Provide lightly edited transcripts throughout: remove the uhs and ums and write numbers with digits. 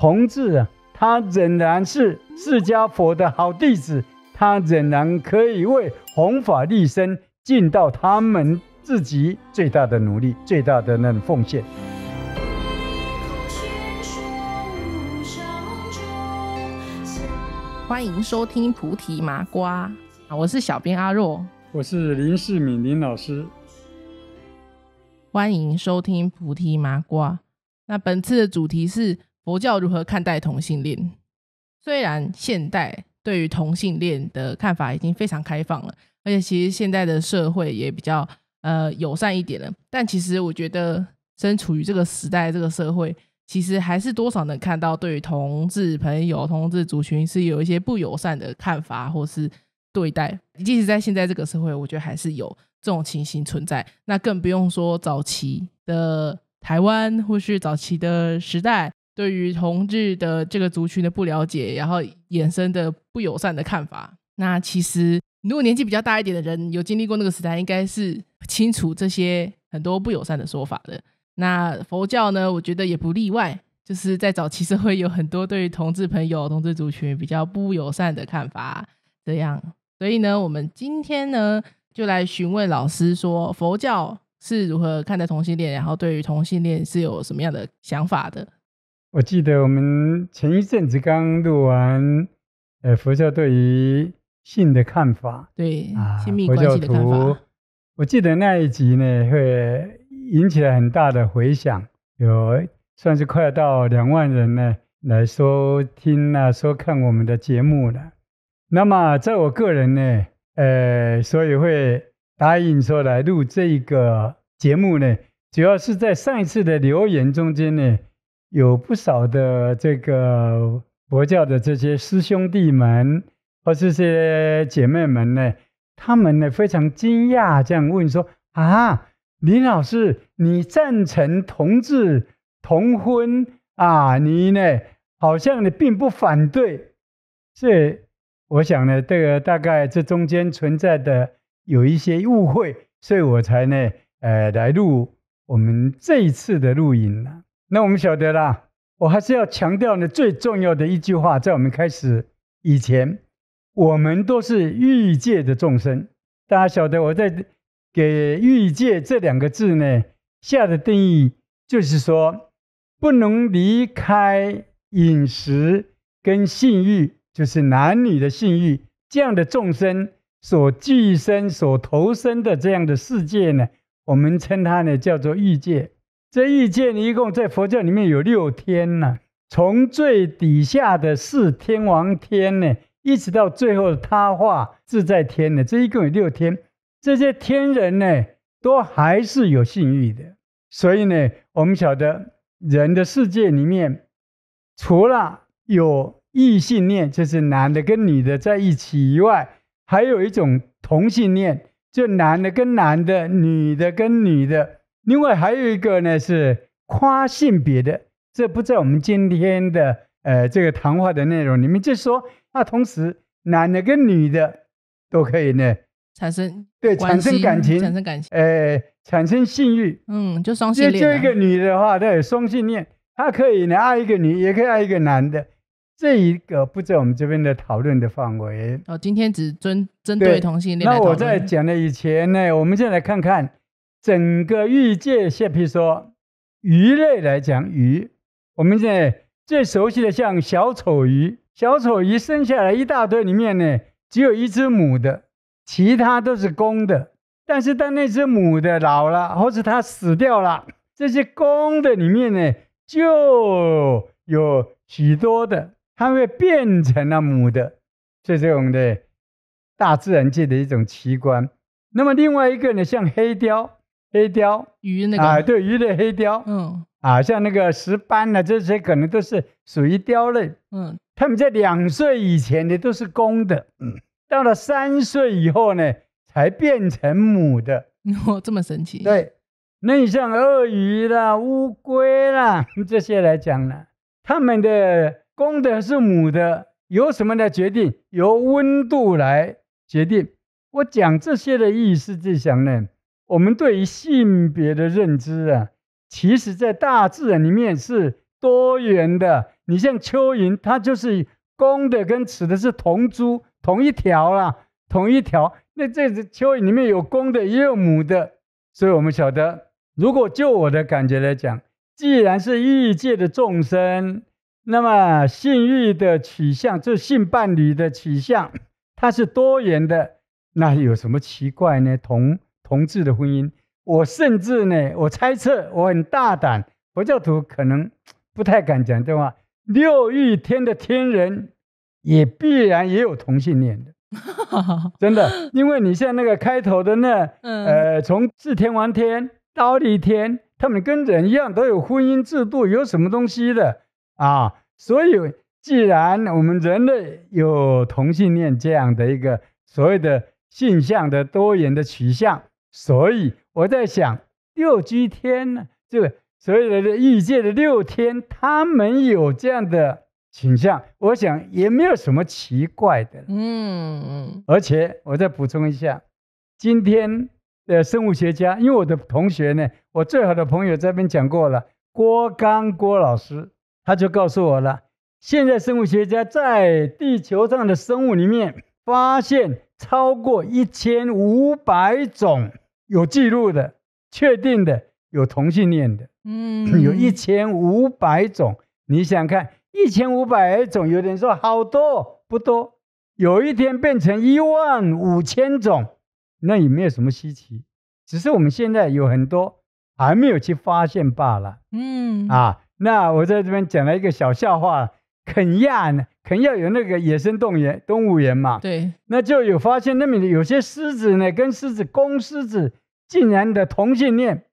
同志啊，他仍然是释迦佛的好弟子，他仍然可以为弘法利生尽到他们自己最大的努力、最大的那种奉献。欢迎收听菩提麻瓜，我是小编阿若，我是林世敏林老师。欢迎收听菩提麻瓜。那本次的主题是佛教如何看待同性恋。虽然现代对于同性恋的看法已经非常开放了，而且其实现在的社会也比较友善一点了，但其实我觉得身处于这个时代这个社会，其实还是多少能看到对于同志朋友同志族群是有一些不友善的看法或是对待，即使在现在这个社会我觉得还是有这种情形存在。那更不用说早期的台湾或是早期的时代对于同志的这个族群的不了解，然后衍生的不友善的看法。那其实如果年纪比较大一点的人有经历过那个时代，应该是清楚这些很多不友善的说法的。那佛教呢，我觉得也不例外，就是在早期社会有很多对于同志朋友同志族群比较不友善的看法这样。所以呢，我们今天呢就来询问老师说，佛教是如何看待同性恋，然后对于同性恋是有什么样的想法的。我记得我们前一阵子刚录完佛教对于性的看法，对亲密关系的看法。我记得那一集呢会引起了很大的回响，有算是快要到2万人呢来收听收看我们的节目了。那么在我个人呢所以会答应说来录这个节目呢，主要是在上一次的留言中间呢，有不少的这个佛教的这些师兄弟们或是这些姐妹们呢，他们呢非常惊讶这样问说，林老师，你赞成同志同婚你呢好像你并不反对。所以我想呢，这个大概这中间存在的有一些误会，所以我才呢来录我们这一次的录影了。那我们晓得啦，我还是要强调呢最重要的一句话，在我们开始以前，我们都是欲界的众生。大家晓得我在给欲界这2个字呢下的定义，就是说不能离开饮食跟性欲，就是男女的性欲，这样的众生所寄生所投生的这样的世界呢，我们称它呢叫做欲界。这欲界呢一共在佛教里面有6天呢，从最底下的4天王天呢，一直到最后的他化自在天呢，这一共有6天。这些天人呢都还是有性欲的。所以呢我们晓得人的世界里面，除了有异性恋，就是男的跟女的在一起以外，还有一种同性恋，就男的跟男的，女的跟女的。另外还有一个呢是跨性别的，这不在我们今天的这个谈话的内容里面，就是说同时男的跟女的都可以呢产生感情，产生性欲，就双性恋就一个女的话，她有双性恋，她可以呢爱一个女，也可以爱一个男的。这一个不在我们这边的讨论的范围。今天只针对同性恋来讨论。那我在讲的以前呢，我们现在来看看整个欲界，比如说鱼类来讲，鱼，我们现在最熟悉的像小丑鱼，小丑鱼生下来一大堆里面呢，只有一只母的，其他都是公的。但是当那只母的老了，或者它死掉了，这些公的里面呢，就有许多的它会变成了母的，这种的大自然界的一种奇观。那么另外一个呢，像黑雕鱼那个对，鱼的黑雕，像那个石斑这些可能都是属于雕类。他们在2岁以前的都是公的，到了3岁以后呢，才变成母的。这么神奇？对，那你像鳄鱼啦、乌龟啦这些来讲呢，他们的公的是母的，由什么来决定？由温度来决定。我讲这些的意思是想呢，我们对于性别的认知其实在大自然里面是多元的，你像蚯蚓，它就是公的跟雌的是同株同一条啦，同一条。那这只蚯蚓里面有公的也有母的，所以我们晓得，如果就我的感觉来讲，既然是欲界的众生，那么性欲的取向，就是性伴侣的取向，它是多元的，那有什么奇怪呢？同志的婚姻，我甚至呢，我猜测，我很大胆，佛教徒可能不太敢讲这话。六欲天的天人也必然也有同性恋的，真的，因为你像那个开头的从至天王天、忉利天，他们跟人一样都有婚姻制度，有什么东西的啊？所以，既然我们人类有同性恋这样的一个所谓的性向的多元的取向，所以我在想，六居天呢，这个所谓的欲界的六天，他们有这样的倾向，我想也没有什么奇怪的。而且我再补充一下，今天的生物学家，因为我的同学呢，我最好的朋友这边讲过了，郭老师，他就告诉我了，现在生物学家在地球上的生物里面发现超过1500种有记录的、确定的有同性恋的，有1500种。你想看1500种，有人说好多不多，有一天变成15000种，那也没有什么稀奇，只是我们现在有很多还没有去发现罢了。那我在这边讲了一个小笑话，肯亚有那个野生动物园嘛，对，那就有发现那边有些狮子呢，跟公狮子竟然的同性恋，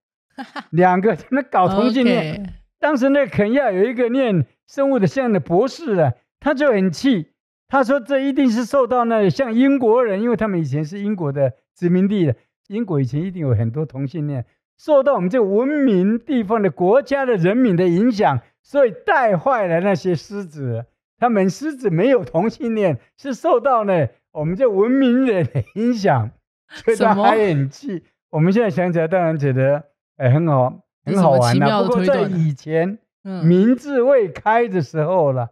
两个那搞同性恋。Okay. 当时那肯亚有一个念生物的像的博士啊，他就很气，他说这一定是受到那像英国人，因为他们以前是英国的殖民地的，英国以前一定有很多同性恋，受到我们这个文明地方的国家的人民的影响，所以带坏了那些狮子。他们狮子没有同性恋，是受到呢我们这文明人的影响，所以他还很气。我们现在想起来，当然觉得很好玩啦。不过在以前，民智未开的时候了，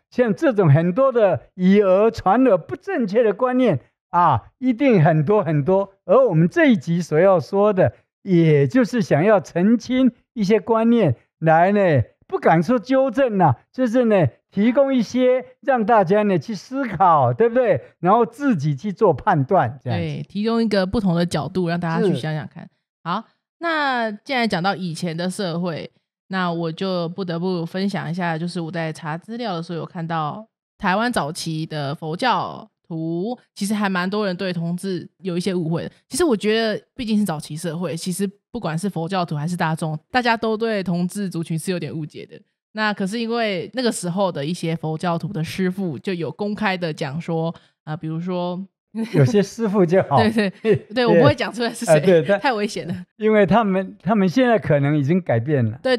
像这种很多的以讹传讹不正确的观念啊，一定很多很多。而我们这一集所要说的，也就是想要澄清一些观念，来呢，不敢说纠正啦，就是呢，提供一些让大家呢去思考，对不对？然后自己去做判断，这样子。对，提供一个不同的角度，让大家去想想看。好，那既然讲到以前的社会，那我就不得不分享一下，就是我在查资料的时候有看到台湾早期的佛教徒，其实还蛮多人对同志有一些误会的。其实我觉得毕竟是早期社会，其实不管是佛教徒还是大众，大家都对同志族群是有点误解的。那可是因为那个时候的一些佛教徒的师父就有公开的讲说比如说有些师父就好对，我不会讲出来是谁，太危险了，因为他们现在可能已经改变了。对，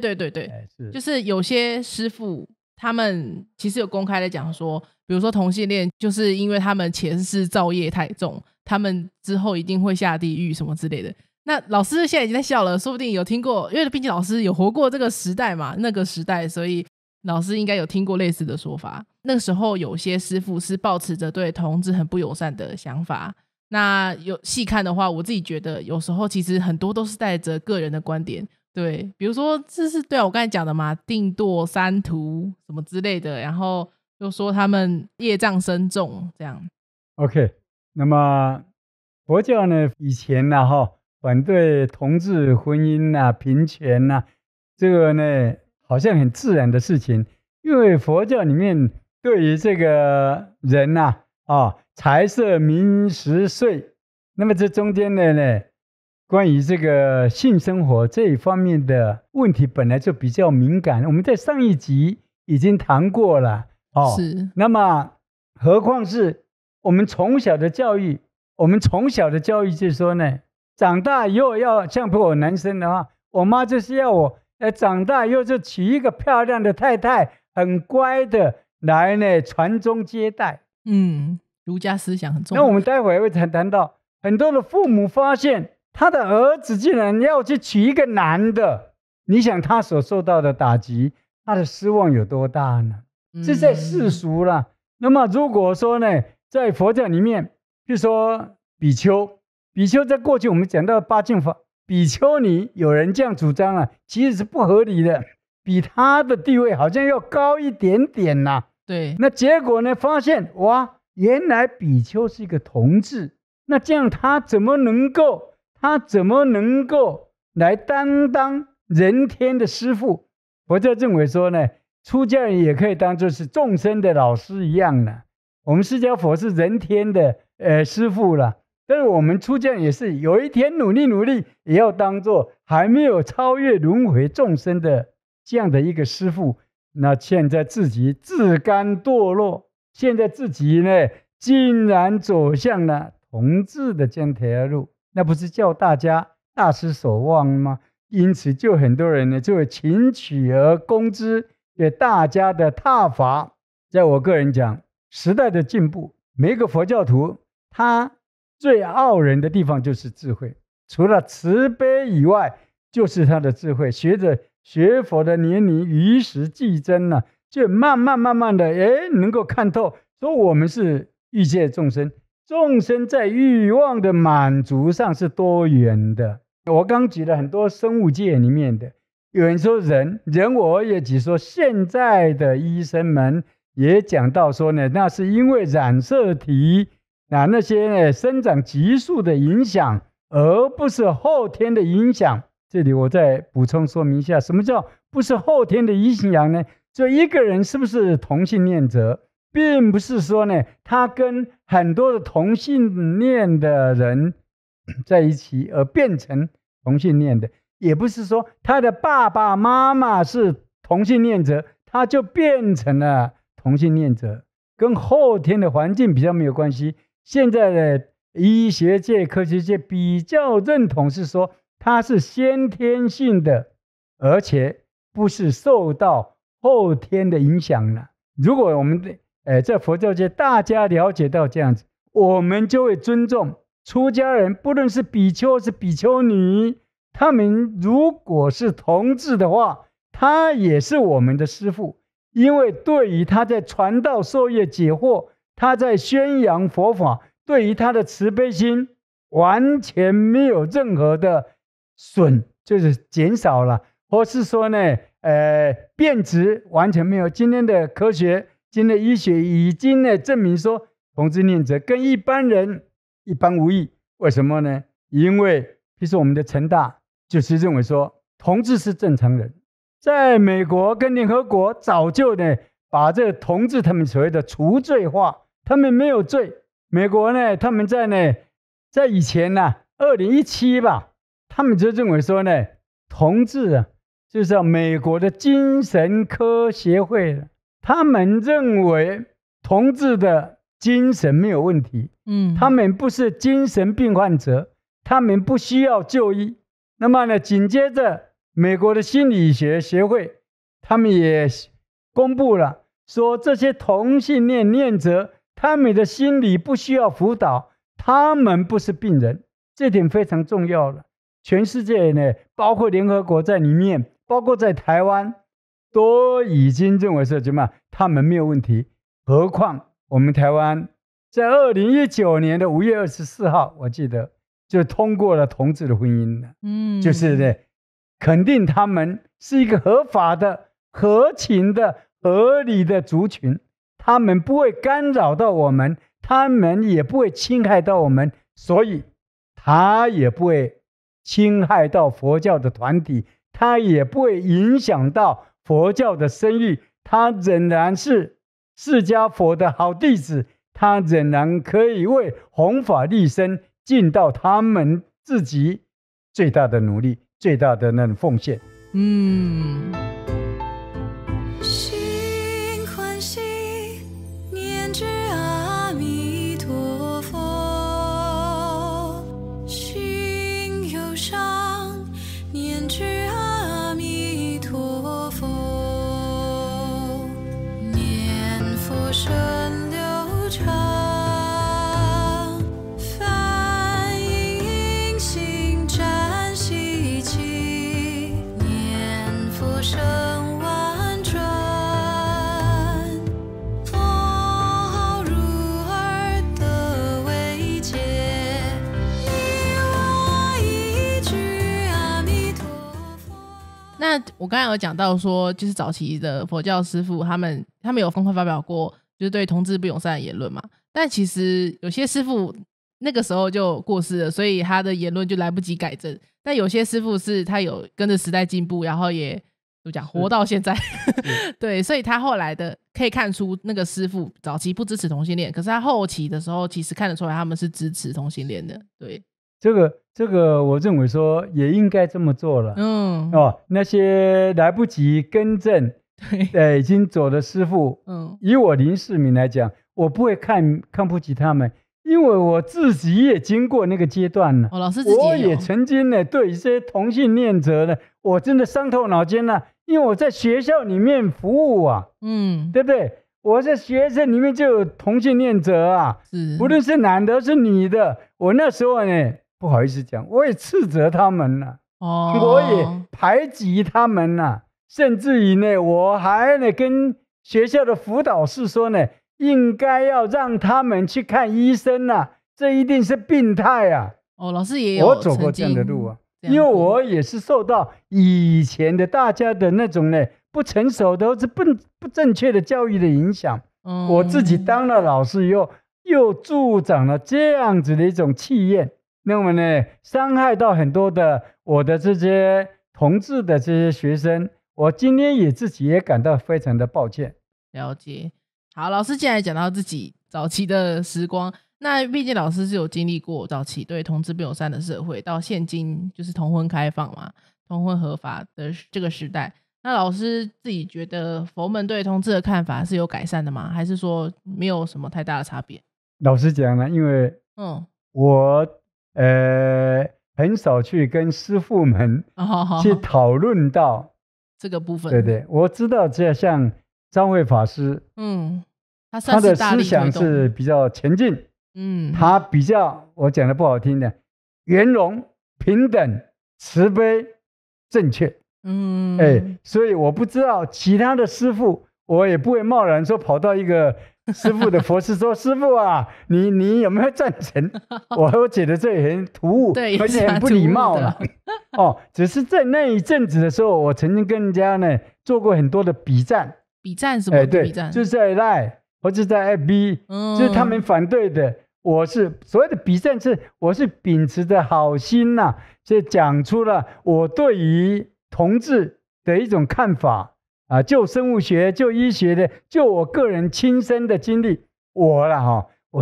就是有些师父他们其实有公开的讲说，比如说同性恋就是因为他们前世造业太重，他们之后一定会下地狱什么之类的。那老师现在已经在笑了，说不定有听过，因为毕竟老师有活过这个时代嘛，那个时代，所以老师应该有听过类似的说法。那个时候有些师父是抱持着对同志很不友善的想法，那有细看的话，我自己觉得有时候其实很多都是带着个人的观点，对，比如说这是对我刚才讲的嘛，定堕三途什么之类的，然后又说他们业障深重这样。 OK， 那么佛教呢以前呢反对同志婚姻啊、平权啊，这个呢好像很自然的事情，因为佛教里面对于这个人财色名食睡，那么这中间的呢关于这个性生活这一方面的问题本来就比较敏感，我们在上一集已经谈过了是。那么何况是我们从小的教育，就是说呢，长大以后要像我男生的话，我妈就是要我长大以后就娶一个漂亮的太太，很乖的来呢传宗接代。儒家思想很重要。那我们待会会谈到很多的父母发现他的儿子竟然要去娶一个男的，你想他所受到的打击，他的失望有多大呢？这在世俗啦。那么如果说呢，在佛教里面，比如说比丘在过去我们讲到八敬法，比丘尼有人这样主张啊，其实是不合理的，比他的地位好像要高一点点呐。对，那结果呢，发现哇，原来比丘是一个同志，那这样他怎么能够来担当人天的师父？佛教认为说呢，出家人也可以当作是众生的老师一样的。我们释迦佛是人天的师父了，但是我们出家人也是有一天努力，也要当作还没有超越轮回众生的这样的一个师父。那现在自己自甘堕落，现在自己呢，竟然走向了同志的这条路，那不是叫大家大失所望吗？因此就很多人呢就会群起而攻之，给大家的挞伐。在我个人讲，时代的进步，每一个佛教徒他最傲人的地方就是智慧，除了慈悲以外，就是他的智慧。学佛的年与时俱增了，就慢慢的能够看透，说我们是欲界众生，众生在欲望的满足上是多元的。我刚举了很多生物界里面的，有人说人，我也只说现在的医生们也讲到说呢，那是因为染色体那些呢生长激素的影响，而不是后天的影响。这里我再补充说明一下，什么叫不是后天的影响呢？就一个人是不是同性恋者，并不是说呢他跟很多的同性恋的人在一起而变成同性恋的，也不是说他的爸爸妈妈是同性恋者，他就变成了同性恋者，跟后天的环境比较没有关系。现在的医学界、科学界比较认同是说它是先天性的，而且不是受到后天的影响了。如果我们在佛教界大家了解到这样子，我们就会尊重出家人，不论是比丘是比丘尼，他们如果是同志的话，他也是我们的师父，因为对于他在传道授业解惑，他在宣扬佛法，对于他的慈悲心完全没有任何的就是减少了，或是说呢变质，完全没有。今天的科学，今天的医学已经呢证明说，同志恋者跟一般人一般无异。为什么呢？因为比如说我们的成大就是认为说同志是正常人，在美国跟联合国早就呢把这个同志他们所谓的除罪化，他们没有罪。美国呢他们在以前呢2017吧，他们就认为说呢，同志就是美国的精神科协会，他们认为同志的精神没有问题，他们不是精神病患者，他们不需要就医。那么呢，紧接着美国的心理学协会，他们也公布了说，这些同性恋恋者，他们的心理不需要辅导，他们不是病人，这点非常重要了。全世界呢，包括联合国在里面，包括在台湾，都已经认为是什么？他们没有问题。何况我们台湾在2019年5月24号，我记得就通过了同志的婚姻了。就是呢，肯定他们是一个合法的、合情的、合理的族群，他们不会干扰到我们，他们也不会侵害到我们，所以他也不会侵害到佛教的团体，他也不会影响到佛教的声誉，他仍然是释迦佛的好弟子，他仍然可以为弘法利生尽到他们自己最大的努力、最大的那种奉献。心欢喜，念知阿弥陀佛；心忧伤，念知阿弥陀佛。念佛声流畅，梵音心湛习气。念佛声婉转，那我刚才有讲到说，就是早期的佛教师父他们有公开发表过就是对同志不友善的言论嘛，但其实有些师父那个时候就过世了，所以他的言论就来不及改正，但有些师父是他有跟着时代进步，然后也就讲活到现在对，所以他后来的可以看出那个师父早期不支持同性恋，可是他后期的时候其实看得出来他们是支持同性恋的。对，这个我认为说也应该这么做了。那些来不及更正已经走的师父，以我林世明来讲，我不会看不起他们，因为我自己也经过那个阶段了。老师自己我也曾经呢对一些同性恋者呢，我真的伤透脑筋了，因为我在学校里面服务啊，对不对？我在学生里面就有同性恋者啊，不论是男的是女的，我那时候呢不好意思讲，我也斥责他们了，我也排挤他们了，甚至于呢，我还呢跟学校的辅导室说呢，应该要让他们去看医生啊，这一定是病态啊。老师也有我走过这样的路啊，因为我也是受到以前的大家的那种呢不成熟的或是不正确的教育的影响。我自己当了老师以后，又助长了这样子的一种气焰，那么呢，伤害到很多的我的这些同志的这些学生，我今天自己也感到非常的抱歉。了解。好，老师既然讲到自己早期的时光，那毕竟老师是有经历过早期对同志不友善的社会，到现今就是同婚开放嘛，同婚合法的这个时代，那老师自己觉得佛门对同志的看法是有改善的吗？还是说没有什么太大的差别？老实讲呢，因为我很少去跟师父们去讨论到这个部分。对对，我知道这像张慧法师，他的思想是比较前进，他比较我讲的不好听的，圆融、平等、慈悲、正确，所以我不知道其他的师父，我也不会贸然说跑到一个师父的佛寺说师父啊，你有没有赞成？我觉得这也很突兀，而且很不礼貌了。只是在那一阵子的时候，我曾经跟人家呢做过很多的比战。比战什么？对，就是在 LINE 或者在 FB，就是他们反对的。我是所谓的比战我是秉持着好心呐，就讲出了我对于同志的一种看法啊，就生物学、就医学的，就我个人亲身的经历，我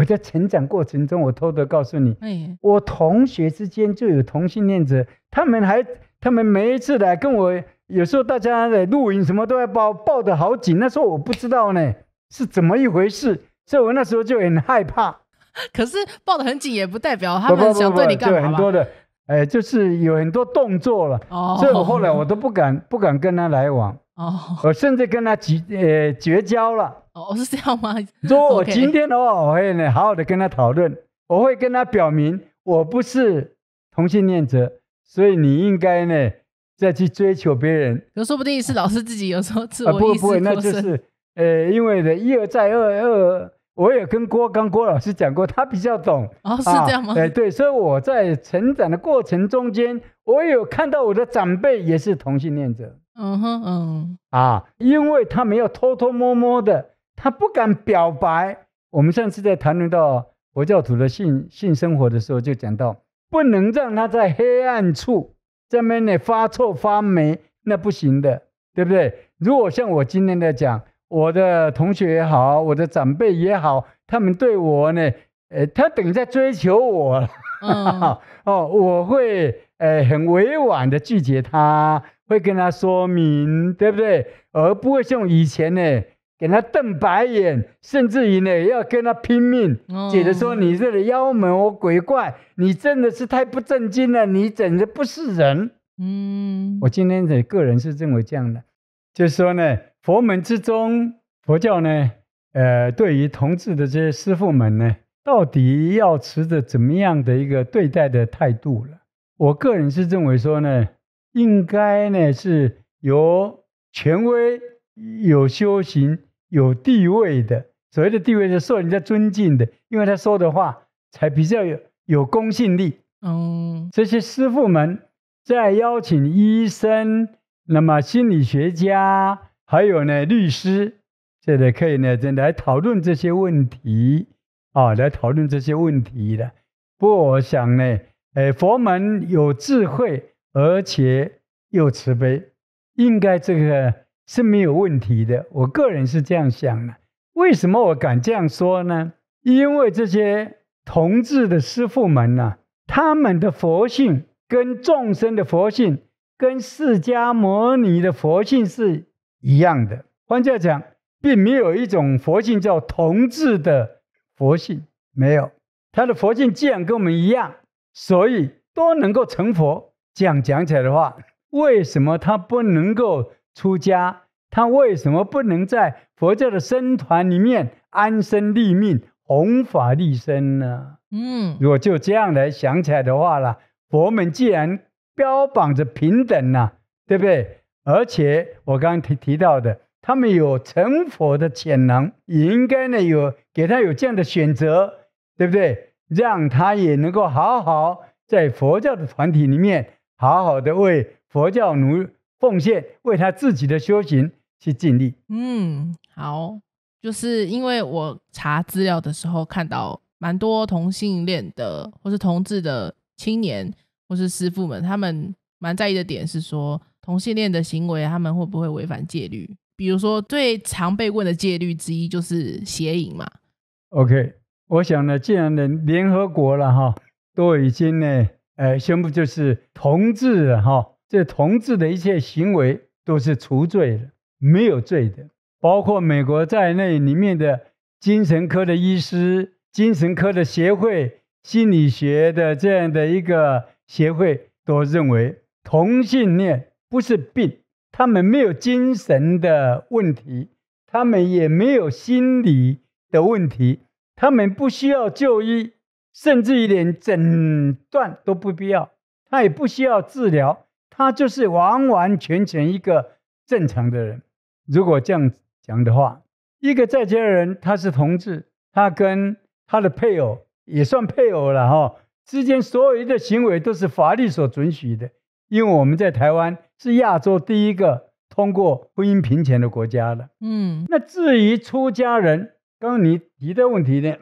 在成长过程中，我偷偷告诉你，我同学之间就有同性恋者，他们每一次来跟我。有时候大家的录影什么都要抱得好紧，那时候我不知道呢是怎么一回事，所以我那时候就很害怕。可是抱得很紧也不代表他们想对你干嘛吧？很多的，就是有很多动作了，所以我后来我都不敢跟他来往，我甚至跟他绝交了。是这样吗？如果我今天的话，我会呢好好的跟他讨论，我会跟他表明我不是同性恋者，所以你应该呢。再去追求别人，可说不定是老师自己有时候自我意识过剩。那就是因为的一而再二，我也跟郭老师讲过，他比较懂。是这样吗？对，所以我在成长的过程中间，我有看到我的长辈也是同性恋者。因为他们要偷偷摸摸的，他不敢表白。我们上次在谈论到佛教徒的性生活的时候，就讲到不能让他在黑暗处。在那边呢发臭发霉，那不行的，对不对？如果像我今天在讲，我的同学也好，我的长辈也好，他们对我呢，他等于在追求我了，我会很委婉的拒绝他，会跟他说明，对不对？而不会像以前呢，给他瞪白眼，甚至于呢要跟他拼命，觉得说你这里妖魔鬼怪，你真的是太不正经了，你简直不是人。我今天的个人是认为这样的，就是说呢，佛门之中，佛教呢，对于同志的这些师父们呢，到底要持着怎么样的一个对待的态度了？我个人是认为说呢，应该呢是有权威、有修行。有地位的，所谓的地位是受人家尊敬的，因为他说的话才比较有公信力。这些师父们在邀请医生那么心理学家，还有呢律师，这里可以呢来讨论这些问题来讨论这些问题的。不过我想呢，佛门有智慧，而且又慈悲，应该这个是没有问题的。我个人是这样想的。为什么我敢这样说呢？因为这些同志的师父们啊，他们的佛性跟众生的佛性，跟释迦牟尼的佛性是一样的。换句话讲，并没有一种佛性叫同志的佛性，没有。他的佛性既然跟我们一样，所以都能够成佛。这样讲起来的话，为什么他不能够出家？他为什么不能在佛教的僧团里面安身立命、弘法利生呢？如果就这样来想起来的话啦，佛门既然标榜着平等对不对？而且我刚刚提到的，他们有成佛的潜能，也应该呢给他有这样的选择，对不对？让他也能够好好在佛教的团体里面，好好的为佛教奉献，为他自己的修行去尽力。好，就是因为我查资料的时候看到蛮多同性恋的或是同志的青年或是师父们，他们蛮在意的点是说，同性恋的行为他们会不会违反戒律。比如说最常被问的戒律之一就是邪淫嘛。 OK， 我想呢，既然联合国了都已经呢宣布就是同志了这同志的一切行为都是除罪的，没有罪的。包括美国在内里面的精神科的医师、精神科的协会、心理学的这样的一个协会都认为同性恋不是病，他们没有精神的问题，他们也没有心理的问题，他们不需要就医，甚至一点诊断都不必要，他也不需要治疗，他就是完完全全一个正常的人。如果这样讲的话，一个在家人他是同志，他跟他的配偶也算配偶了之间所有的行为都是法律所准许的。因为我们在台湾是亚洲第一个通过婚姻平权的国家了。那至于出家人，刚刚你提的问题呢，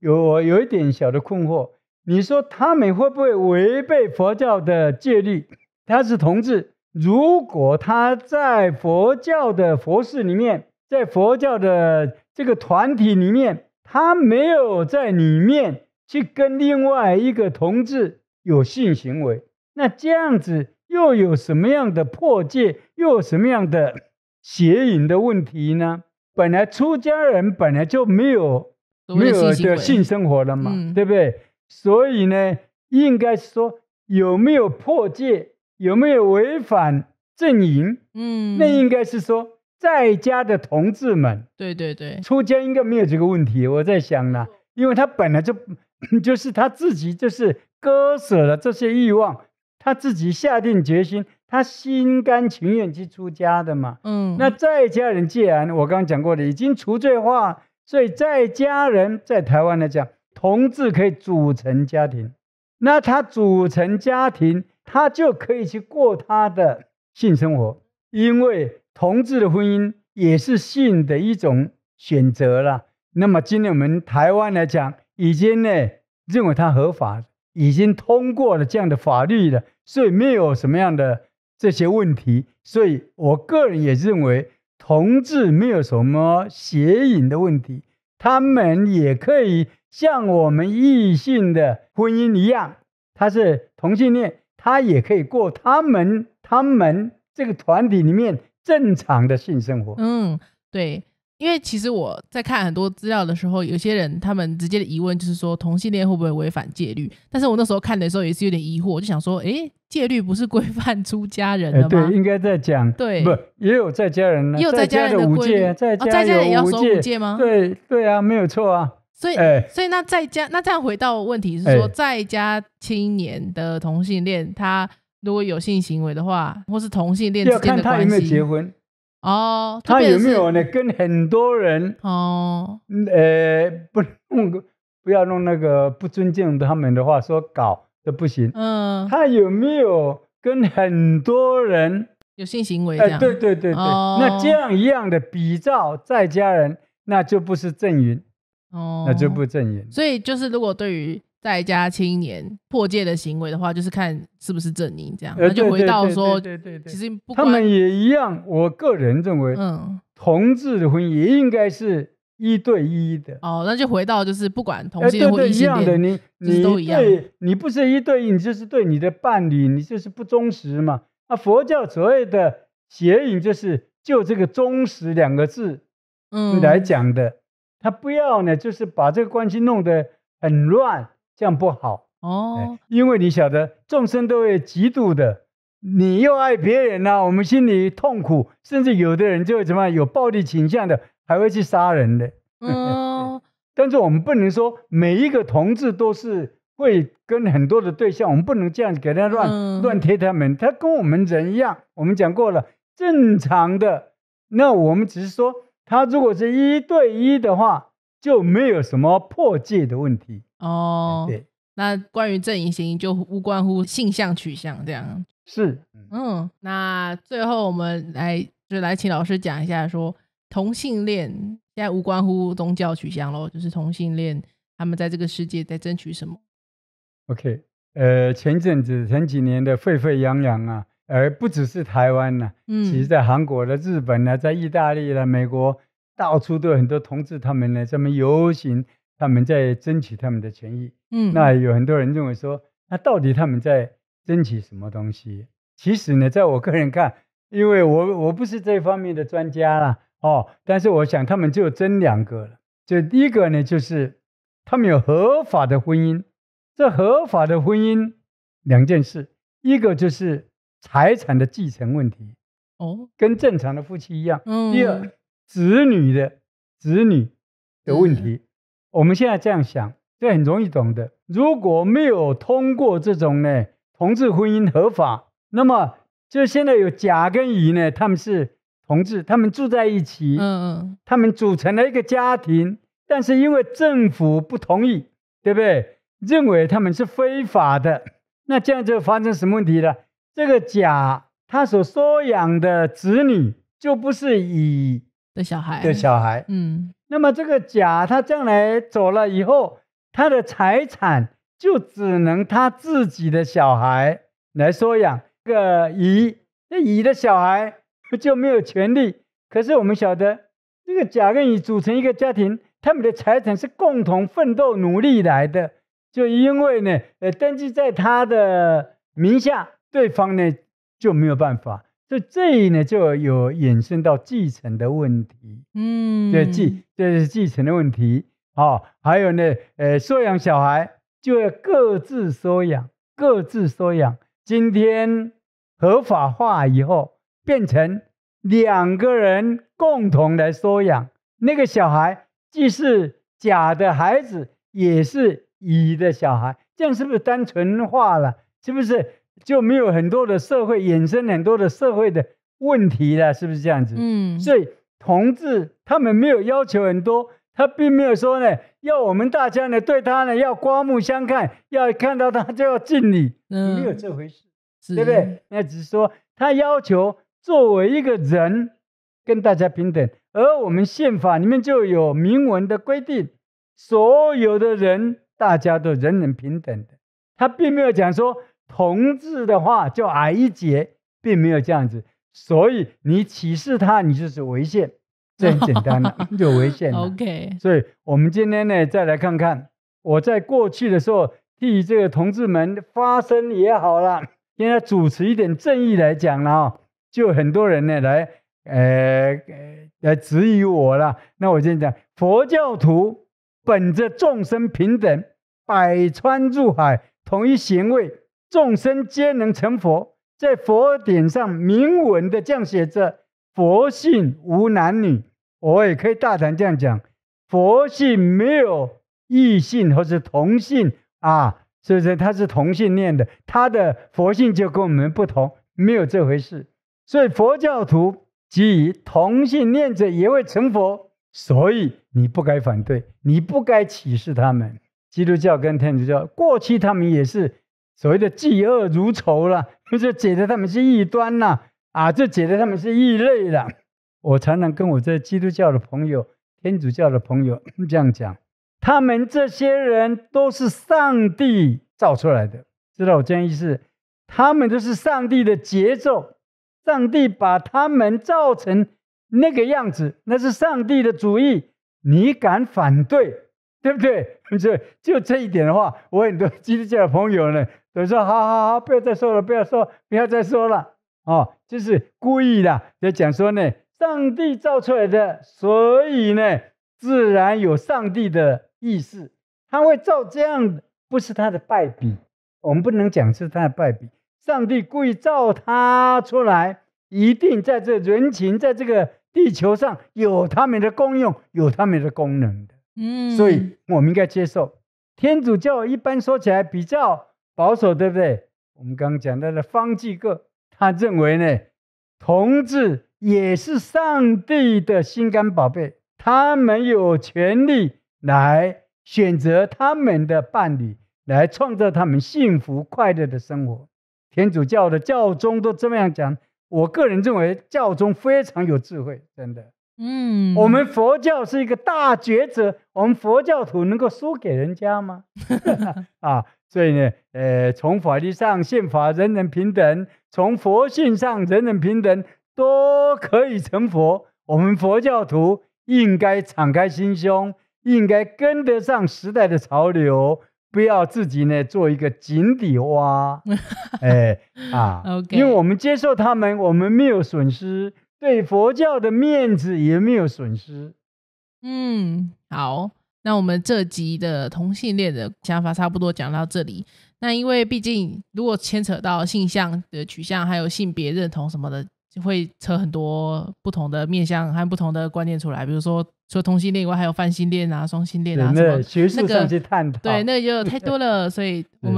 我有一点小的困惑。你说他们会不会违背佛教的戒律？他是同志，如果他在佛教的佛事里面，在佛教的这个团体里面，他没有在里面去跟另外一个同志有性行为，那这样子又有什么样的破戒，又有什么样的邪淫的问题呢？本来出家人本来就没有的性生活了嘛，对不对？所以呢，应该说有没有破戒，有没有违反正淫，那应该是说在家的同志们，对，出家应该没有这个问题。我在想呢，因为他本来就是他自己就是割舍了这些欲望，他自己下定决心，他心甘情愿去出家的嘛。那在家人既然我刚刚讲过的已经除罪化，所以在家人在台湾来讲，同志可以组成家庭，那他组成家庭，他就可以去过他的性生活，因为同志的婚姻也是性的一种选择啦。那么今天我们台湾来讲，已经呢认为它合法，已经通过了这样的法律了，所以没有什么样的这些问题。所以我个人也认为同志没有什么邪淫的问题，他们也可以像我们异性的婚姻一样，他是同性恋，他也可以过他们这个团体里面正常的性生活。对，因为其实我在看很多资料的时候，有些人他们直接的疑问就是说同性恋会不会违反戒律，但是我那时候看的时候也是有点疑惑，我就想说戒律不是规范出家人的吗？对，应该在讲，对，不也有在家人呢，也有在家人的五戒，在家人也要守五戒吗？对啊，没有错啊。所以那在家，那这样回到问题是说，在家青年的同性恋，他如果有性行为的话，或是同性恋之间的关系，要看他有没有结婚他有没有呢跟很多人不要弄那个不尊敬他们的话说搞都不行。他有没有跟很多人有性行为这样。对对对对，那这样一样的比照在家人，那就不是正淫，那就不正淫。所以就是如果对于在家青年破戒的行为的话，就是看是不是正淫这样。那就回到说，其实不他们也一样。我个人认为，同志的婚姻也应该是1对1的。那就回到就是不管同性恋或异性恋，对，你都一样。你不是1对1，你就是对你的伴侣，你就是不忠实嘛。佛教所谓的邪淫，就是就这个忠实2个字来讲的。他不要呢，就是把这个关系弄得很乱，这样不好因为你晓得众生都会嫉妒的，你又爱别人我们心里痛苦，甚至有的人就会怎么样，有暴力倾向的，还会去杀人的。但是我们不能说每一个同志都是会跟很多的对象，我们不能这样给他乱贴他们。他跟我们人一样，我们讲过了，正常的。那我们只是说，他如果是1对1的话，就没有什么破戒的问题。对。那关于正淫邪淫就无关乎性向取向这样。是。那最后我们来请老师讲一下说，同性恋现在无关乎宗教取向咯，就是同性恋他们在这个世界在争取什么。OK， 前几年的沸沸扬扬啊，而不只是台湾啊，其实在韩国的、日本啊，在意大利啦、美国，到处都有很多同志，他们呢这么游行，他们在争取他们的权益。那有很多人认为说，那到底他们在争取什么东西？其实呢，在我个人看，因为我不是这方面的专家啦，但是我想他们就争2个了。就第一个呢，就是他们有合法的婚姻。这合法的婚姻2件事，一个就是财产的继承问题，跟正常的夫妻一样。第二，子女的问题。我们现在这样想，这很容易懂的。如果没有通过这种呢同志婚姻合法，那么就现在有甲跟乙呢，他们是同志，他们住在一起，他们组成了一个家庭，但是因为政府不同意，对不对？认为他们是非法的，那这样就发生什么问题了？这个甲他所收养的子女就不是乙的小孩，那么这个甲他将来走了以后，他的财产就只能他自己的小孩来收养。这个乙的小孩就没有权利。可是我们晓得，这个甲跟乙组成一个家庭，他们的财产是共同奋斗努力来的。就因为呢，登记在他的名下，对方呢就没有办法，所以这呢就有衍生到继承的问题。这是继承的问题。还有呢，收养小孩就要各自收养。今天合法化以后，变成2个人共同来收养，那个小孩既是甲的孩子，也是乙的小孩，这样是不是单纯化了？是不是就没有很多的社会衍生很多的社会的问题了？是不是这样子？所以同志他们没有要求很多，他并没有说呢，要我们大家呢对他呢要刮目相看，要看到他就要敬礼，没有这回事，对不对？那只是说他要求作为一个人跟大家平等，而我们宪法里面就有明文的规定，所有的人大家都人人平等的。他并没有讲说同志的话就矮一截，并没有这样子。所以你歧视他，你就是违宪，这很简单了，就违宪了。OK， 所以我们今天呢，再来看看我在过去的时候替这个同志们发声也好了，现在主持一点正义来讲了就很多人呢来质疑我了。那我先讲，佛教徒本着众生平等，百川入海，同一贤位，众生皆能成佛。在佛典上明文的这样写着，佛性无男女。我也可以大胆这样讲，佛性没有异性或是同性所以说他是同性恋的，他的佛性就跟我们不同，没有这回事。所以佛教徒即同性恋者也会成佛，所以你不该反对，你不该歧视他们。基督教跟天主教过去他们也是所谓的嫉恶如仇了，就觉得他们是异端了。就觉得他们是异类了。我常常跟我这基督教的朋友、天主教的朋友这样讲，他们这些人都是上帝造出来的，知道我这样意思？他们都是上帝的节奏，上帝把他们造成那个样子，那是上帝的主意，你敢反对，对不对？就这一点的话，我很多基督教的朋友呢都说好，不要再说了，不要再说了就是故意的，就讲说呢，上帝造出来的，所以呢，自然有上帝的意思，他会造这样的，不是他的败笔，我们不能讲是他的败笔，上帝故意造他出来，一定在这人情，在这个地球上有他们的功用，有他们的功能的。所以我们应该接受。天主教一般说起来比较保守，对不对？我们刚刚讲到的方济各，他认为呢，同志也是上帝的心肝宝贝，他们有权利来选择他们的伴侣，来创造他们幸福快乐的生活。天主教的教宗都这么样讲，我个人认为教宗非常有智慧，真的。我们佛教是一个大抉择，我们佛教徒能够输给人家吗？所以呢，从法律上宪法人人平等，从佛性上人人平等，都可以成佛。我们佛教徒应该敞开心胸，应该跟得上时代的潮流，不要自己呢做一个井底蛙。因为我们接受他们，我们没有损失。对佛教的面子也没有损失。好，那我们这集的同性恋的想法差不多讲到这里。那因为毕竟如果牵扯到性向的取向还有性别认同什么的，就会扯很多不同的面向和不同的观念出来，比如说除了同性恋以外还有泛性恋啊、双性恋啊什么，学术上去探讨，对，那个就太多了，所以我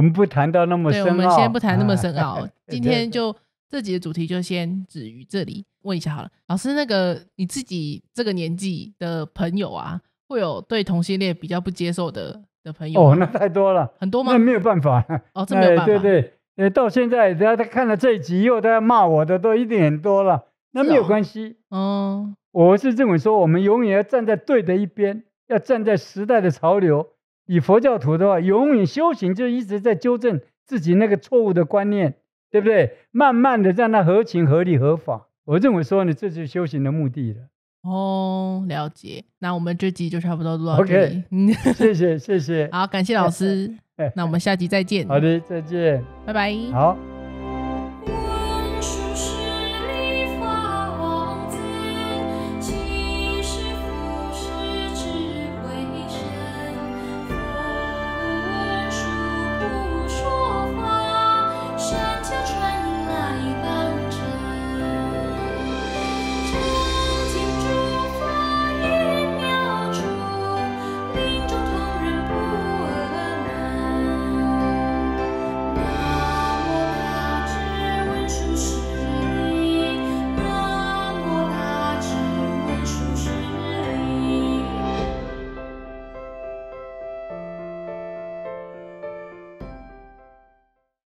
们不谈到那么深奥，对，我们先不谈那么深奥。今天就这集的主题就先止于这里。问一下好了，老师，那个你自己这个年纪的朋友啊，会有对同性恋比较不接受的朋友吗？那太多了，很多吗？那没有办法这没有办法。对，到现在只要他看了这一集以后，他要骂我的都一定很多了，那没有关系。我是认为说，我们永远要站在对的一边，要站在时代的潮流。以佛教徒的话，永远修行就一直在纠正自己那个错误的观念，对不对？慢慢的让它合情合理合法。我认为说呢，这就是修行的目的了。了解。那我们这集就差不多录到这里。谢谢。好，感谢老师。那我们下集再见。好的，再见。拜拜。好。